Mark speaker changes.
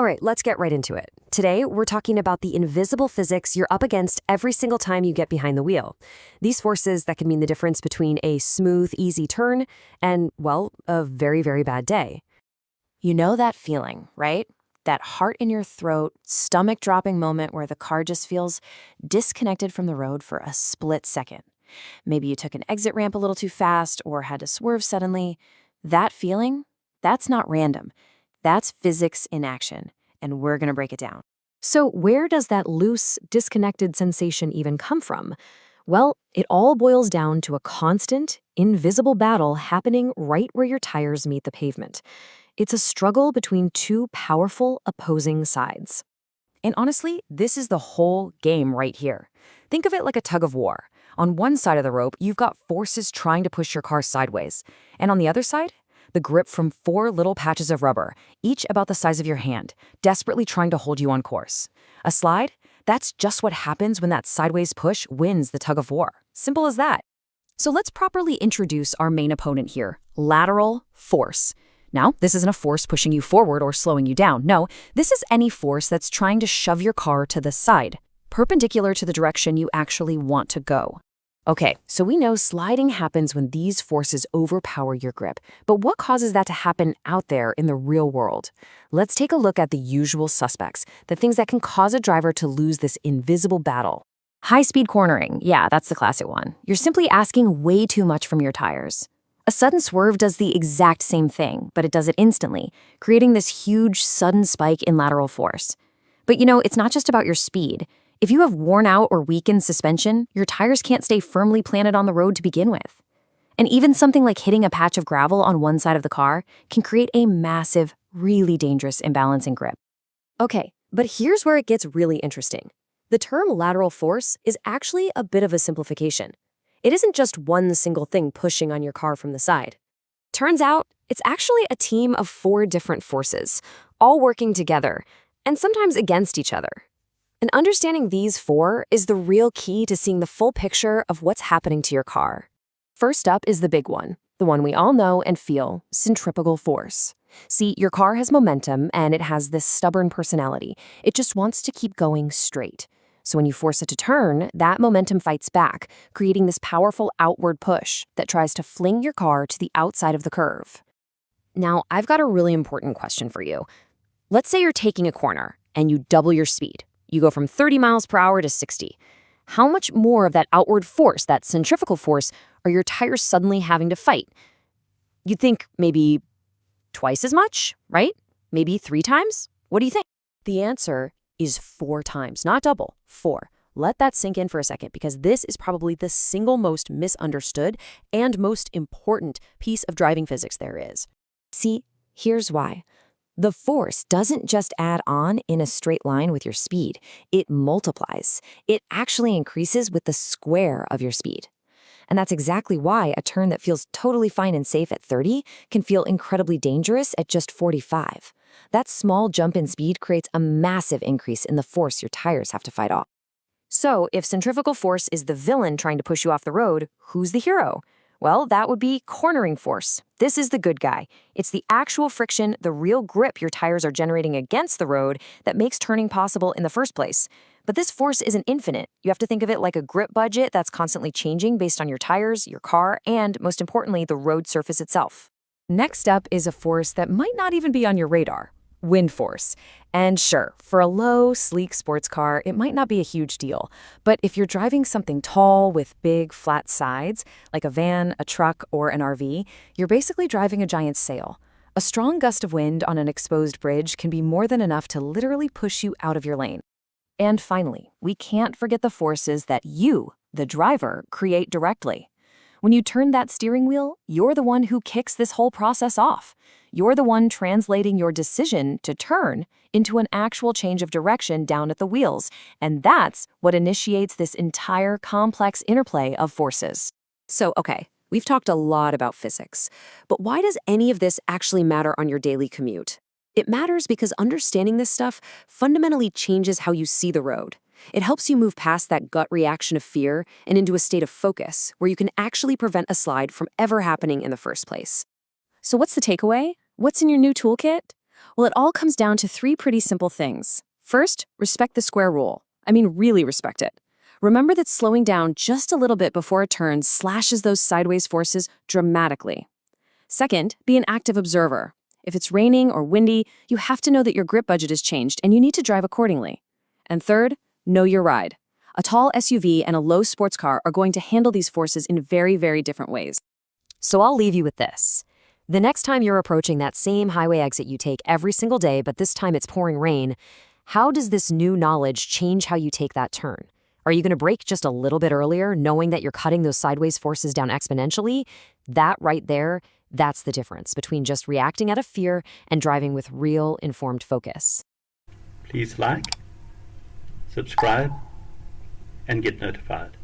Speaker 1: right, let's get right into it. Today, we're talking about the invisible physics you're up against every single time you get behind the wheel. These forces that can mean the difference between a smooth, easy turn and, well, a very, very bad day.
Speaker 2: You know that feeling, right? That heart in your throat, stomach-dropping moment where the car just feels disconnected from the road for a split second. Maybe you took an exit ramp a little too fast or had to swerve suddenly. That feeling, that's not random. That's physics in action, and we're going to break it down.
Speaker 1: So where does that loose, disconnected sensation even come from? Well, it all boils down to a constant, invisible battle happening right where your tires meet the pavement. It's a struggle between two powerful, opposing sides.
Speaker 2: And honestly, this is the whole game right here. Think of it like a tug of war. On one side of the rope, you've got forces trying to push your car sideways. And on the other side, the grip from four little patches of rubber, each about the size of your hand, desperately trying to hold you on course. A slide? That's just what happens when that sideways push wins the tug of war. Simple as that. So let's properly introduce our main opponent here, lateral force. Now, this isn't a force pushing you forward or slowing you down. No, this is any force that's trying to shove your car to the side, perpendicular to the direction you actually want to go. Okay, so we know sliding happens when these forces overpower your grip, but what causes that to happen out there in the real world? Let's take a look at the usual suspects, the things that can cause a driver to lose this invisible battle. High-speed cornering, yeah, that's the classic one. You're simply asking way too much from your tires. A sudden swerve does the exact same thing, but it does it instantly, creating this huge, sudden spike in lateral force. But it's not just about your speed. If you have worn out or weakened suspension, your tires can't stay firmly planted on the road to begin with. And even something like hitting a patch of gravel on one side of the car can create a massive, really dangerous imbalance in grip.
Speaker 1: Okay, but here's where it gets really interesting. The term lateral force is actually a bit of a simplification. It isn't just one single thing pushing on your car from the side. Turns out, it's actually a team of 4 different forces, all working together, and sometimes against each other. And understanding these 4 is the real key to seeing the full picture of what's happening to your car. First up is the big one, the one we all know and feel, centrifugal force. See, your car has momentum and it has this stubborn personality. It just wants to keep going straight. So when you force it to turn, that momentum fights back, creating this powerful outward push that tries to fling your car to the outside of the curve. Now, I've got a really important question for you. Let's say you're taking a corner and you double your speed. You go from 30 miles per hour to 60. How much more of that outward force, that centrifugal force, are your tires suddenly having to fight? You'd think maybe twice as much, right? Maybe 3 times? What do you think? The answer is 4 times, not double, 4. Let that sink in for a second, because this is probably the single most misunderstood and most important piece of driving physics there is. See, here's why. The force doesn't just add on in a straight line with your speed. It multiplies. It actually increases with the square of your speed. And that's exactly why a turn that feels totally fine and safe at 30 can feel incredibly dangerous at just 45. That small jump in speed creates a massive increase in the force your tires have to fight off. So, if centrifugal force is the villain trying to push you off the road, who's the hero? Well, that would be cornering force. This is the good guy. It's the actual friction, the real grip your tires are generating against the road that makes turning possible in the first place. But this force isn't infinite. You have to think of it like a grip budget that's constantly changing based on your tires, your car, and, most importantly, the road surface itself. Next up is a force that might not even be on your radar. Wind force. And sure, for a low, sleek sports car, it might not be a huge deal. But if you're driving something tall with big, flat sides, like a van, a truck, or an RV, you're basically driving a giant sail. A strong gust of wind on an exposed bridge can be more than enough to literally push you out of your lane. And finally, we can't forget the forces that you, the driver, create directly. When you turn that steering wheel, you're the one who kicks this whole process off. You're the one translating your decision to turn into an actual change of direction down at the wheels, and that's what initiates this entire complex interplay of forces. So, okay, we've talked a lot about physics, but why does any of this actually matter on your daily commute? It matters because understanding this stuff fundamentally changes how you see the road. It helps you move past that gut reaction of fear and into a state of focus where you can actually prevent a slide from ever happening in the first place. So what's the takeaway? What's in your new toolkit?
Speaker 3: Well, it all comes down to three pretty simple things. First, respect the square rule. I mean, really respect it. Remember that slowing down just a little bit before a turn slashes those sideways forces dramatically. Second, be an active observer. If it's raining or windy, you have to know that your grip budget has changed and you need to drive accordingly. And third, know your ride. A tall SUV and a low sports car are going to handle these forces in very, very different ways.
Speaker 1: So I'll leave you with this. The next time you're approaching that same highway exit you take every single day, but this time it's pouring rain, how does this new knowledge change how you take that turn? Are you going to brake just a little bit earlier, knowing that you're cutting those sideways forces down exponentially? That right there, that's the difference between just reacting out of fear and driving with real informed focus.
Speaker 4: Please like, subscribe, and get notified.